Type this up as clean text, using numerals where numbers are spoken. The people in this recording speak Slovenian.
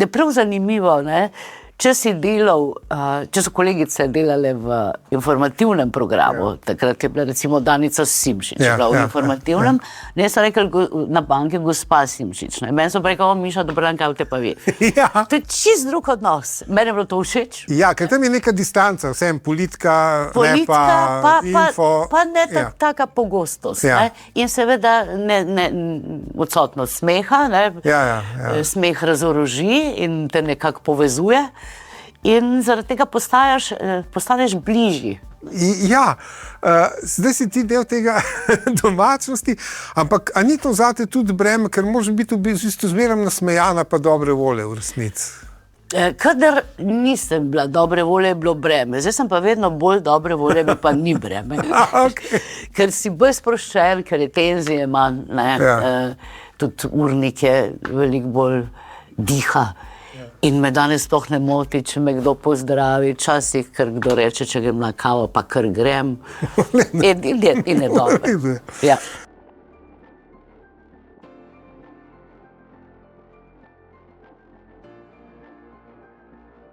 je prav zanimivo, ne? Če si delal, če so kolegice delale v informativnem programu, takrat je bila recimo Danica Simšič, v informativnem, ne so rekli na banki gospa Simšič, ne? Meni so pa rekli, Miša, dober dan, kaj te pa ve. To je čist drug odnos. Meni je bilo to všeč. Ja, ker tam je neka distanca, vsem politika, ne info. Pa ne taka pogostost, ne? In seveda odsotnost smeha, ne? Smeh razoroži in te nekako povezuje. In zaradi tega postaneš bližji. Ja, zdaj si ti del tega domačnosti, ampak a ni to zate tudi breme, ker moraš biti v bistvu zmeraj nasmejana pa dobre volje v resnici? Kadar nisem bila dobre volje, je bilo breme. Zdaj sem pa vedno bolj dobre volje, mi pa ni breme. Ker si bolj sproščen, ker je tenzije manj, tudi urnik je veliko bolj diha. In me danes sploh ne moti, če me kdo pozdravi, včasih, ker kdo reče, če grem na kavo, pa kar grem. In je dobro. Ja.